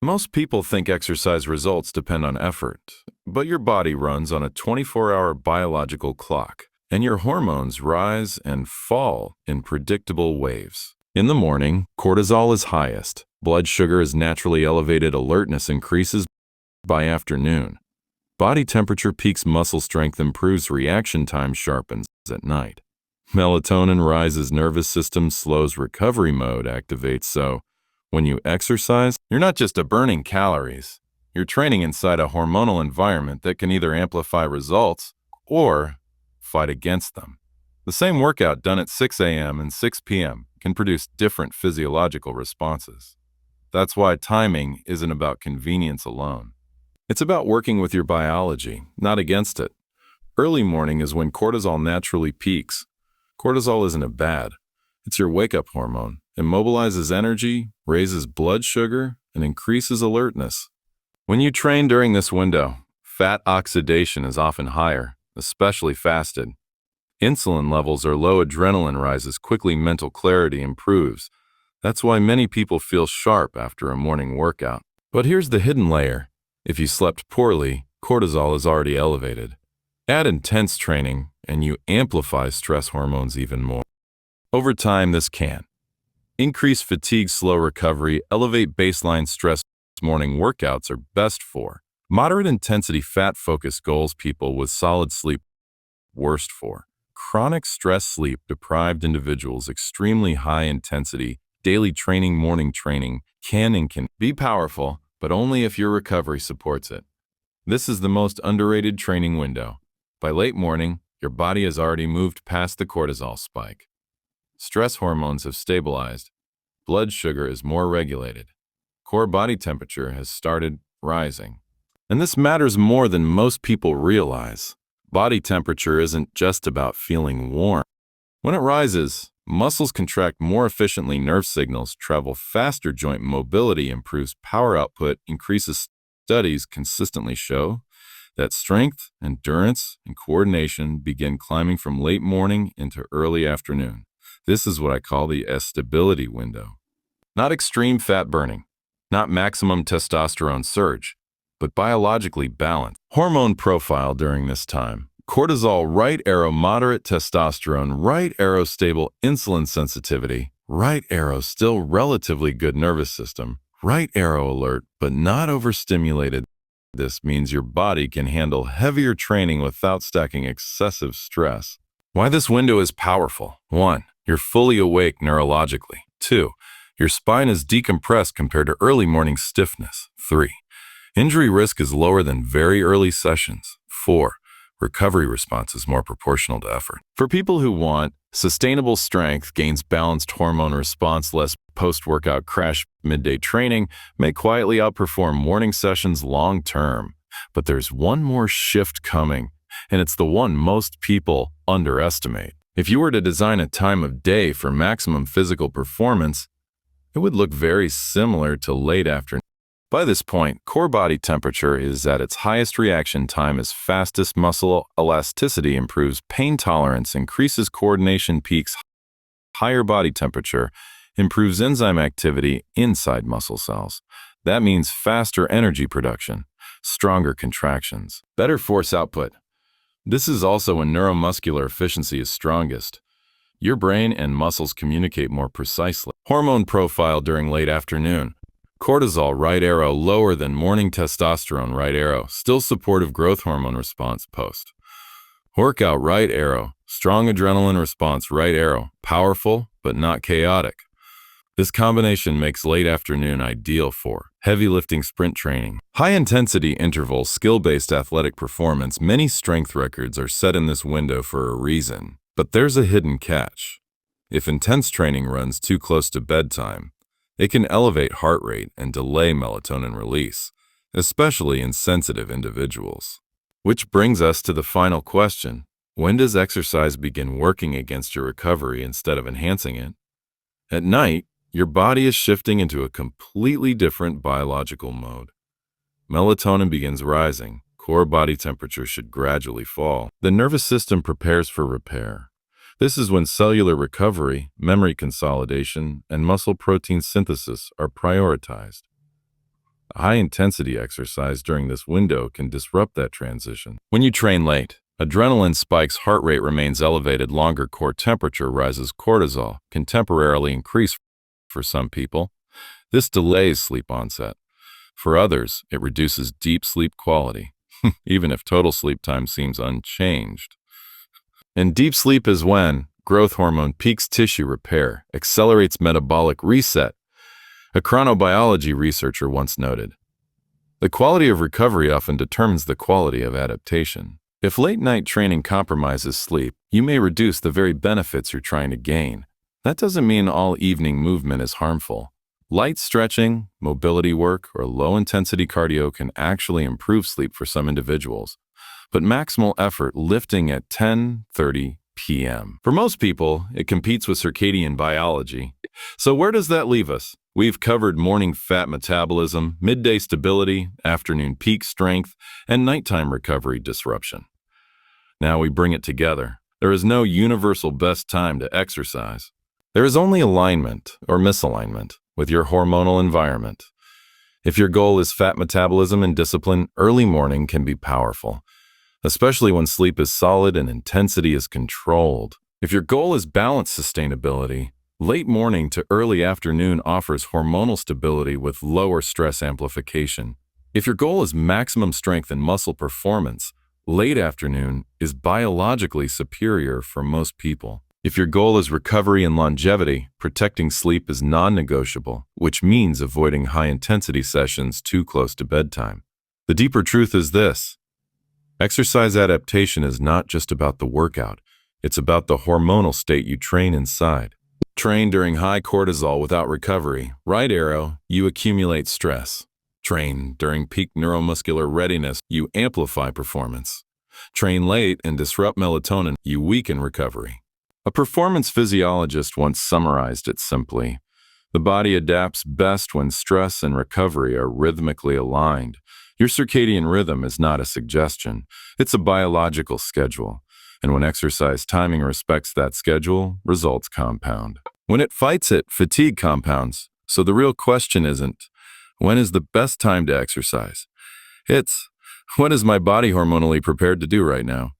Most people think exercise results depend on effort, but your body runs on a 24-hour biological clock, and your hormones rise and fall in predictable waves. In the morning, cortisol is highest. Blood sugar is naturally elevated. Alertness increases by afternoon. Body temperature peaks. Muscle strength improves. Reaction time sharpens at night. Melatonin rises. Nervous system slows. Recovery mode activates. So, when you exercise, you're not just burning calories. You're training inside a hormonal environment that can either amplify results or fight against them. The same workout done at 6 a.m. and 6 p.m. can produce different physiological responses. That's why timing isn't about convenience alone. It's about working with your biology, not against it. Early morning is when cortisol naturally peaks. Cortisol isn't bad. It's your wake-up hormone. It mobilizes energy, raises blood sugar, and increases alertness. When you train during this window, fat oxidation is often higher, especially fasted. Insulin levels are low. Adrenaline rises quickly. Mental clarity improves. That's why many people feel sharp after a morning workout. But here's the hidden layer. If you slept poorly, cortisol is already elevated. Add intense training, and you amplify stress hormones even more. Over time, this can increase fatigue, slow recovery, elevate baseline stress. Morning workouts are best for moderate intensity, fat-focused goals. People with solid sleep, worst for chronic stress, sleep-deprived individuals. Extremely high intensity daily training. Morning training can be powerful, but only if your recovery supports it. This is the most underrated training window. By late morning, your body has already moved past the cortisol spike. Stress hormones have stabilized. Blood sugar is more regulated. Core body temperature has started rising. And this matters more than most people realize. Body temperature isn't just about feeling warm. When it rises, muscles contract more efficiently. Nerve signals travel faster. Joint mobility improves. Power output increases. Studies consistently show that strength, endurance, and coordination begin climbing from late morning into early afternoon. This is what I call the stability window. Not extreme fat burning, not maximum testosterone surge, but biologically balanced. Hormone profile during this time. Cortisol, right arrow, moderate testosterone, right arrow, stable insulin sensitivity, right arrow, still relatively good nervous system, right arrow, alert, but not overstimulated. This means your body can handle heavier training without stacking excessive stress. Why this window is powerful. 1. You're fully awake neurologically. 2. Your spine is decompressed compared to early morning stiffness. 3. Injury risk is lower than very early sessions. 4. Recovery response is more proportional to effort. For people who want sustainable strength, gains balanced hormone response, less post-workout crash, midday training may quietly outperform morning sessions long term. But there's one more shift coming, and it's the one most people underestimate. If you were to design a time of day for maximum physical performance, it would look very similar to late afternoon. By this point, core body temperature is at its highest. Reaction time is fastest. Muscle elasticity improves. Pain tolerance increases. Coordination peaks. Higher body temperature improves enzyme activity inside muscle cells. That means faster energy production, stronger contractions, better force output. This is also when neuromuscular efficiency is strongest. Your brain and muscles communicate more precisely. Hormone profile during late afternoon. Cortisol, right arrow, lower than morning. Testosterone, right arrow, still supportive. Growth hormone response post. Workout, right arrow, strong adrenaline response. Right arrow, powerful but not chaotic. This combination makes late afternoon ideal for heavy lifting, sprint training, high intensity interval, skill-based athletic performance. Many strength records are set in this window for a reason. But there's a hidden catch. If intense training runs too close to bedtime, it can elevate heart rate and delay melatonin release, especially in sensitive individuals. Which brings us to the final question. When does exercise begin working against your recovery instead of enhancing it? At night, your body is shifting into a completely different biological mode. Melatonin begins rising. Core body temperature should gradually fall. The nervous system prepares for repair. This is when cellular recovery, memory consolidation, and muscle protein synthesis are prioritized. high-intensity exercise during this window can disrupt that transition. When you train late, adrenaline spikes, heart rate remains elevated longer, core temperature rises, cortisol can temporarily increase for some people. This delays sleep onset. For others, it reduces deep sleep quality, even if total sleep time seems unchanged. And deep sleep is when growth hormone peaks tissue repair, accelerates metabolic reset. A chronobiology researcher once noted, "The quality of recovery often determines the quality of adaptation." If late-night training compromises sleep, you may reduce the very benefits you're trying to gain. That doesn't mean all evening movement is harmful. Light stretching, mobility work, or low-intensity cardio can actually improve sleep for some individuals, but maximal effort lifting at 10:30 p.m. For most people, it competes with circadian biology. So where does that leave us? We've covered morning fat metabolism, midday stability, afternoon peak strength, and nighttime recovery disruption. Now we bring it together. There is no universal best time to exercise. There is only alignment or misalignment with your hormonal environment. If your goal is fat metabolism and discipline, early morning can be powerful, especially when sleep is solid and intensity is controlled. If your goal is balance sustainability, late morning to early afternoon offers hormonal stability with lower stress amplification. If your goal is maximum strength and muscle performance, late afternoon is biologically superior for most people. If your goal is recovery and longevity, protecting sleep is non-negotiable, which means avoiding high-intensity sessions too close to bedtime. The deeper truth is this: exercise adaptation is not just about the workout, it's about the hormonal state you train inside. Train during high cortisol without recovery, right arrow, you accumulate stress. Train during peak neuromuscular readiness, you amplify performance. Train late and disrupt melatonin, you weaken recovery. A performance physiologist once summarized it simply: the body adapts best when stress and recovery are rhythmically aligned. Your circadian rhythm is not a suggestion, it's a biological schedule. And when exercise timing respects that schedule, results compound. When it fights it, fatigue compounds. So the real question isn't, when is the best time to exercise? It's, what is my body hormonally prepared to do right now?